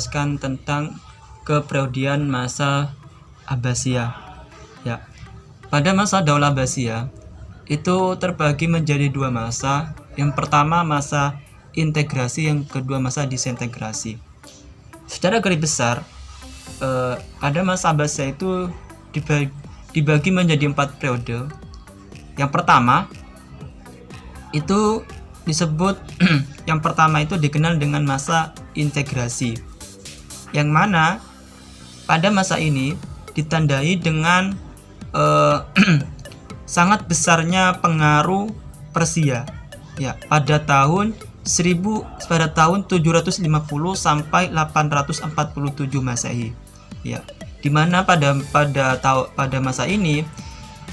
menjelaskan tentang keperiodian masa Abbasiyah. Ya, pada masa Daulah Abbasiyah itu terbagi menjadi dua masa. Yang pertama masa integrasi, yang kedua masa disintegrasi. Secara garis besar, pada masa Abbasiyah itu dibagi menjadi 4 periode. Yang pertama itu disebut yang pertama itu dikenal dengan masa integrasi, yang mana pada masa ini ditandai dengan sangat besarnya pengaruh Persia ya pada tahun 750 sampai 847 Masehi ya, dimana pada masa ini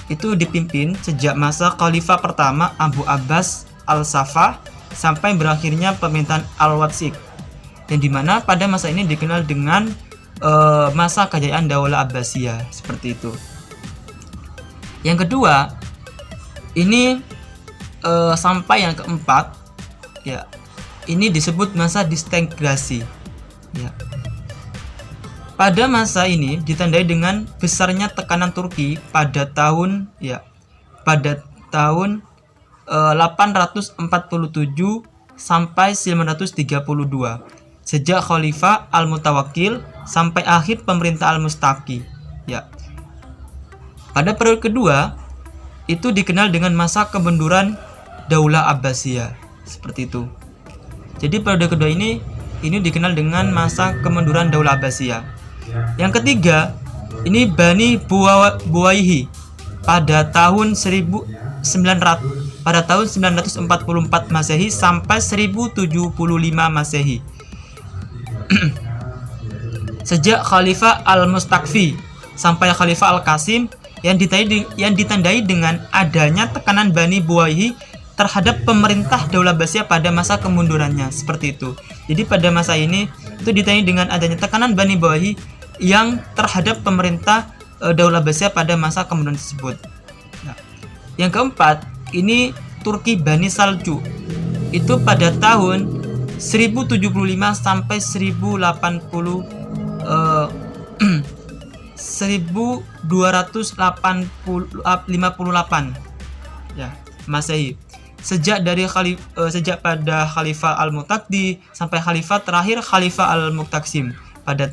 itu dipimpin sejak masa Khalifah pertama Abu Abbas Al-Saffah sampai berakhirnya pemerintahan Al-Wathik, yang dimana pada masa ini dikenal dengan masa kejayaan Daulah Abbasiyah, seperti itu. Yang kedua ini sampai yang keempat ya, ini disebut masa disintegrasi ya. Pada masa ini ditandai dengan besarnya tekanan Turki pada tahun 847 sampai 932 sejak Khalifah Al-Mutawakkil sampai akhir pemerintah Al-Mustaqi ya. Pada periode kedua itu dikenal dengan masa kemunduran Daulah Abbasiyah, seperti itu. Jadi periode kedua ini dikenal dengan masa kemunduran Daulah Abbasiyah. Yang ketiga ini Bani Buwayhi pada tahun 944 Masehi sampai 1075 Masehi. Sejak Khalifah Al-Mustaqfi sampai Khalifah Al-Qasim yang ditandai dengan adanya tekanan Bani Buwayhi terhadap pemerintah Daulah Abbasiyah pada masa kemundurannya, seperti itu. Jadi pada masa ini itu ditandai dengan adanya tekanan Bani Buwayhi yang terhadap pemerintah Daulah Abbasiyah pada masa kemunduran tersebut. Nah, yang keempat ini Turki Bani Salju itu pada tahun 1075 sampai 1258 ya Masehi. Sejak pada Khalifah Al-Muqtadi sampai Khalifah terakhir Khalifah Al-Muqtasim pada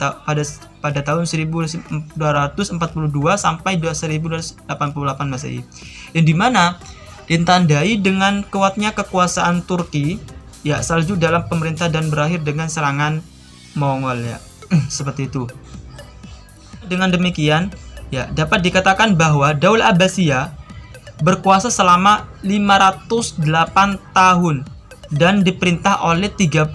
tahun 1242 sampai 1288 Masehi, yang dimana ditandai dengan kuatnya kekuasaan Turki ya Salju dalam pemerintah dan berakhir dengan serangan Mongol ya. Seperti itu. Dengan demikian ya dapat dikatakan bahwa Daulah Abbasiyah berkuasa selama 508 tahun dan diperintah oleh 37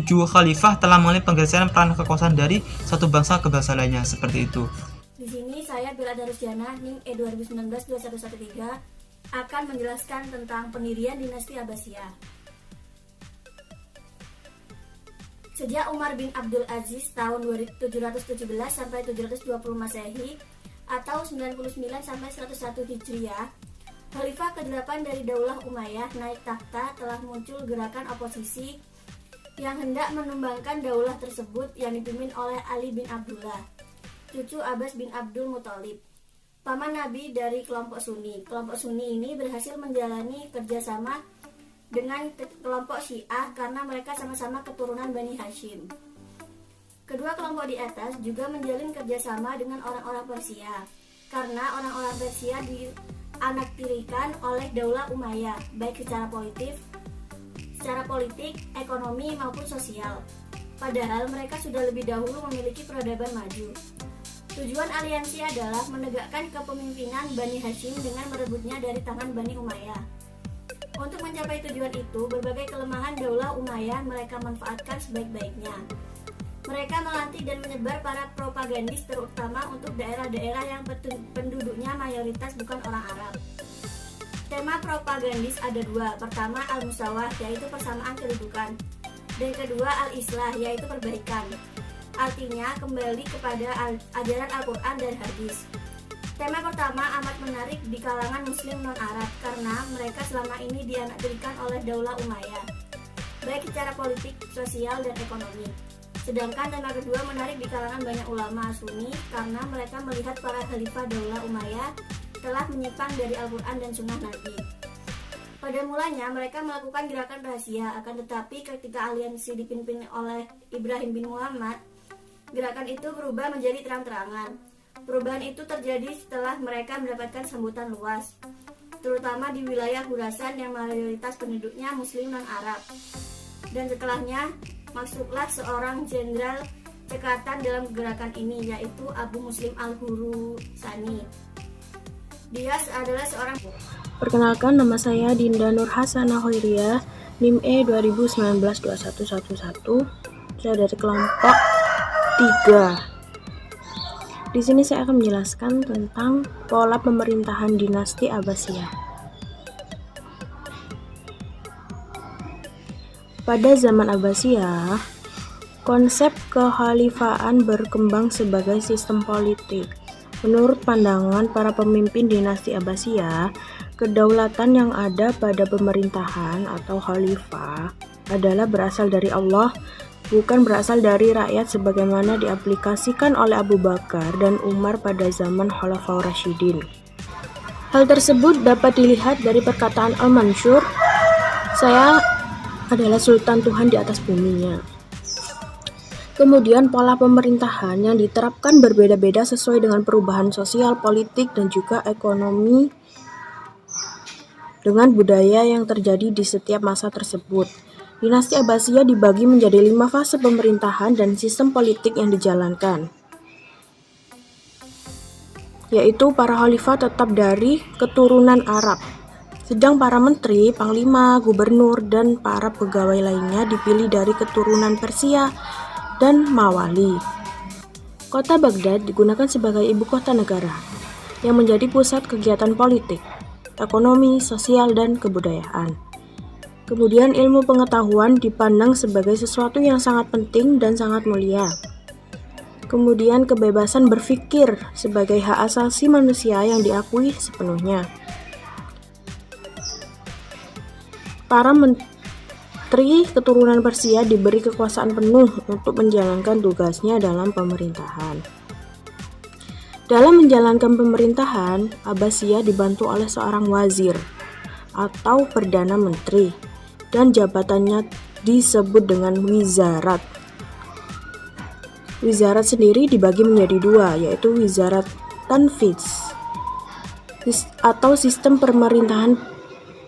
khalifah, telah mengalami penggeseran peran kekuasaan dari satu bangsa ke bangsa lainnya, seperti itu. Di sini saya Bila Darusjana NIM E2019-2113 akan menjelaskan tentang pendirian dinasti Abbasiyah. Sejak Umar bin Abdul Aziz tahun 717 sampai 720 Masehi atau 99 sampai 101 Hijriah, Khalifah ke-8 dari Daulah Umayyah naik takhta, telah muncul gerakan oposisi yang hendak menumbangkan daulah tersebut yang dipimpin oleh Ali bin Abdullah, cucu Abbas bin Abdul Muthalib, paman Nabi dari kelompok Sunni. Kelompok Sunni ini berhasil menjalani kerjasama dengan kelompok Syiah karena mereka sama-sama keturunan Bani Hashim. Kedua kelompok di atas juga menjalin kerjasama dengan orang-orang Persia karena orang-orang Persia dianaktirikan oleh Daulah Umayyah baik secara politik, ekonomi maupun sosial. Padahal mereka sudah lebih dahulu memiliki peradaban maju. Tujuan aliansi adalah menegakkan kepemimpinan Bani Hashim dengan merebutnya dari tangan Bani Umayyah. Untuk mencapai tujuan itu, berbagai kelemahan Daulah Umayyah mereka manfaatkan sebaik-baiknya. Mereka melantik dan menyebar para propagandis terutama untuk daerah-daerah yang penduduknya mayoritas bukan orang Arab. Tema propagandis ada dua. Pertama al-musawah, yaitu persamaan kedudukan. Dan kedua al-islah, yaitu perbaikan. Artinya kembali kepada ajaran Al-Quran dan hadis. Tema pertama amat menarik di kalangan muslim non-Arab karena mereka selama ini dianaktirikan oleh Daulah Umayyah, baik secara politik, sosial, dan ekonomi. Sedangkan tema kedua menarik di kalangan banyak ulama Sunni karena mereka melihat para khalifah Daulah Umayyah telah menyimpang dari Al-Quran dan Sunnah Nabi. Pada mulanya mereka melakukan gerakan rahasia, akan tetapi ketika aliansi dipimpin oleh Ibrahim bin Muhammad, gerakan itu berubah menjadi terang-terangan. Perubahan itu terjadi setelah mereka mendapatkan sambutan luas, terutama di wilayah Khurasan yang mayoritas penduduknya Muslim non-Arab. Dan setelahnya masuklah seorang jenderal cekatan dalam gerakan ini, yaitu Abu Muslim Al-Hurusani. Dia adalah seorang... Perkenalkan, nama saya Dinda Nur Hasanah Hoiriyah, NIM E 2019-2111. Saya dari kelompok 3. Di sini saya akan menjelaskan tentang pola pemerintahan dinasti Abbasiyah. Pada zaman Abbasiyah, konsep kekhalifahan berkembang sebagai sistem politik. Menurut pandangan para pemimpin dinasti Abbasiyah, kedaulatan yang ada pada pemerintahan atau khalifah adalah berasal dari Allah, bukan berasal dari rakyat sebagaimana diaplikasikan oleh Abu Bakar dan Umar pada zaman Khulafaur Rasyidin. Hal tersebut dapat dilihat dari perkataan Al-Mansur, "Saya adalah sultan Tuhan di atas buminya." Kemudian pola pemerintahan yang diterapkan berbeda-beda sesuai dengan perubahan sosial, politik, dan juga ekonomi dengan budaya yang terjadi di setiap masa tersebut. Dinasti Abbasiyah dibagi menjadi 5 fase pemerintahan dan sistem politik yang dijalankan, yaitu para khalifah tetap dari keturunan Arab, sedang para menteri, panglima, gubernur, dan para pegawai lainnya dipilih dari keturunan Persia dan Mawali. Kota Baghdad digunakan sebagai ibu kota negara, yang menjadi pusat kegiatan politik, ekonomi, sosial, dan kebudayaan. Kemudian ilmu pengetahuan dipandang sebagai sesuatu yang sangat penting dan sangat mulia. Kemudian kebebasan berpikir sebagai hak asasi manusia yang diakui sepenuhnya. Para menteri keturunan Persia diberi kekuasaan penuh untuk menjalankan tugasnya dalam pemerintahan. Dalam menjalankan pemerintahan, Abbasiyah dibantu oleh seorang wazir atau perdana menteri, dan jabatannya disebut dengan wizarat. Wizarat sendiri dibagi menjadi 2, yaitu wizarat tanfidz atau sistem pemerintahan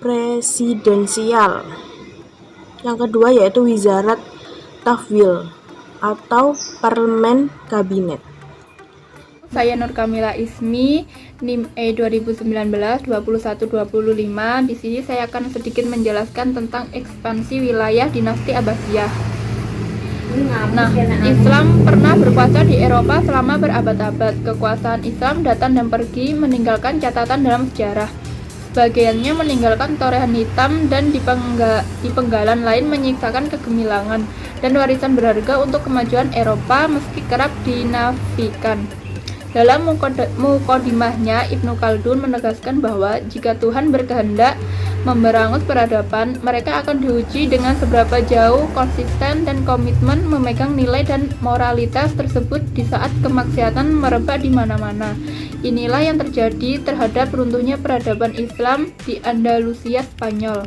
presidensial. Yang kedua yaitu wizarat tafwil atau parlemen kabinet. Saya Nur Kamila Ismi, NIM E 2019-2125. Di sini saya akan sedikit menjelaskan tentang ekspansi wilayah dinasti Abbasiyah. Nah, Islam pernah berkuasa di Eropa selama berabad-abad. Kekuasaan Islam datang dan pergi, meninggalkan catatan dalam sejarah. Sebagiannya meninggalkan torehan hitam dan di penggalan lain menyisakan kegemilangan dan warisan berharga untuk kemajuan Eropa meski kerap dinafikan. Dalam mukodimahnya, Ibnu Khaldun menegaskan bahwa jika Tuhan berkehendak memberangus peradaban, mereka akan diuji dengan seberapa jauh konsisten dan komitmen memegang nilai dan moralitas tersebut di saat kemaksiatan merebak di mana-mana. Inilah yang terjadi terhadap runtuhnya peradaban Islam di Andalusia, Spanyol.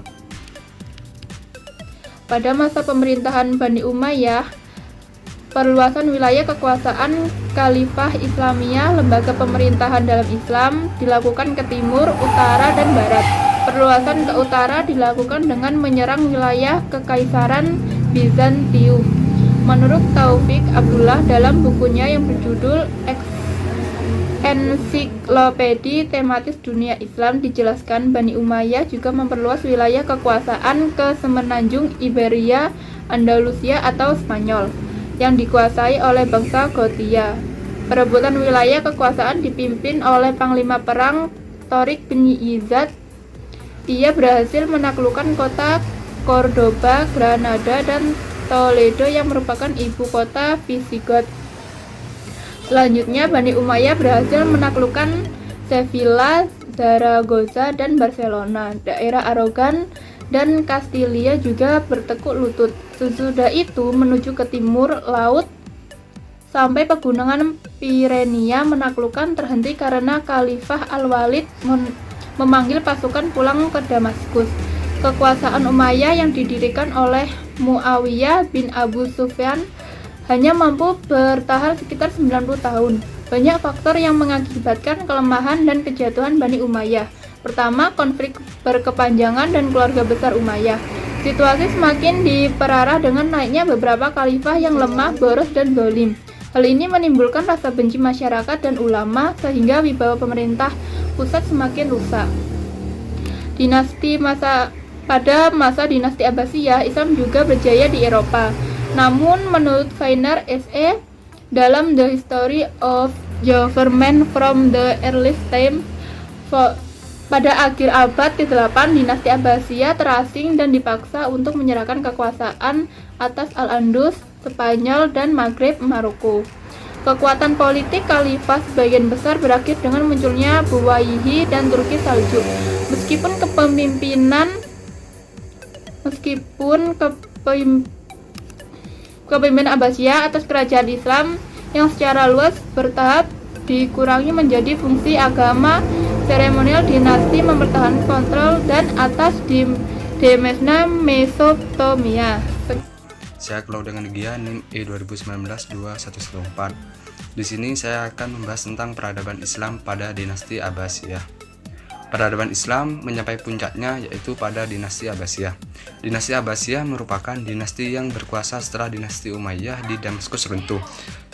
Pada masa pemerintahan Bani Umayyah, perluasan wilayah kekuasaan Khalifah Islamiyah, lembaga pemerintahan dalam Islam, dilakukan ke timur, utara, dan barat. Perluasan ke utara dilakukan dengan menyerang wilayah Kekaisaran Bizantium. Menurut Taufik Abdullah dalam bukunya yang berjudul Ensiklopedi Tematis Dunia Islam, dijelaskan Bani Umayyah juga memperluas wilayah kekuasaan ke semenanjung Iberia, Andalusia atau Spanyol, yang dikuasai oleh bangsa Gothia. Perebutan wilayah kekuasaan dipimpin oleh Panglima Perang Torik bin Iyad. Ia berhasil menaklukkan kota Cordoba, Granada, dan Toledo yang merupakan ibu kota Visigoth. Selanjutnya, Bani Umayyah berhasil menaklukkan Sevilla, Zaragoza, dan Barcelona. Daerah Aragon dan Kastilia juga bertekuk lutut. Sesudah itu menuju ke timur laut sampai pegunungan Pirenia menaklukkan terhenti karena Khalifah Al-Walid memanggil pasukan pulang ke Damaskus. Kekuasaan Umayyah yang didirikan oleh Muawiyah bin Abu Sufyan hanya mampu bertahan sekitar 90 tahun. Banyak faktor yang mengakibatkan kelemahan dan kejatuhan Bani Umayyah. Pertama, konflik berkepanjangan dan keluarga besar Umayyah. Situasi semakin diperarah dengan naiknya beberapa khalifah yang lemah, boros, dan zalim. Hal ini menimbulkan rasa benci masyarakat dan ulama sehingga wibawa pemerintah pusat semakin rusak. Pada masa dinasti Abbasiyah, Islam juga berjaya di Eropa. Namun menurut Feiner S.E. dalam The History of Government from the Earliest Time, pada akhir abad ke-8 dinasti Abbasiyah terasing dan dipaksa untuk menyerahkan kekuasaan atas Al-Andalus, Spanyol, dan Maghreb Maroko. Kekuatan politik khalifah sebagian besar berakhir dengan munculnya Buwayhihi dan Turki Saljuk. Meskipun kepemimpinan Abbasiyah atas kerajaan Islam yang secara luas bertahap dikurangi menjadi fungsi agama seremonial, dinasti mempertahankan kontrol dan atas di Demesna Mesopotamia. Saya Claudia Gia, NIM E 2019-2114. Di sini saya akan membahas tentang peradaban Islam pada dinasti Abbasiyah. Peradaban Islam mencapai puncaknya yaitu pada dinasti Abbasiyah. Dinasti Abbasiyah merupakan dinasti yang berkuasa setelah dinasti Umayyah di Damaskus runtuh.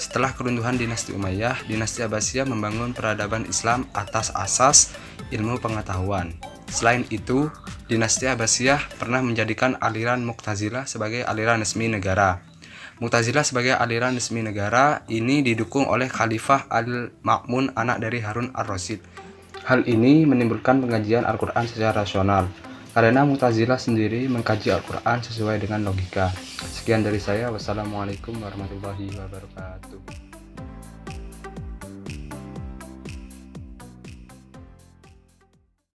Setelah keruntuhan dinasti Umayyah, dinasti Abbasiyah membangun peradaban Islam atas asas ilmu pengetahuan. Selain itu, dinasti Abbasiyah pernah menjadikan aliran Mu'tazilah sebagai aliran resmi negara. Mu'tazilah sebagai aliran resmi negara ini didukung oleh Khalifah Al-Ma'mun, anak dari Harun Ar-Rasyid. Hal ini menimbulkan pengkajian Al-Quran secara rasional, karena Mu'tazilah sendiri mengkaji Al-Quran sesuai dengan logika. Sekian dari saya, wassalamualaikum warahmatullahi wabarakatuh.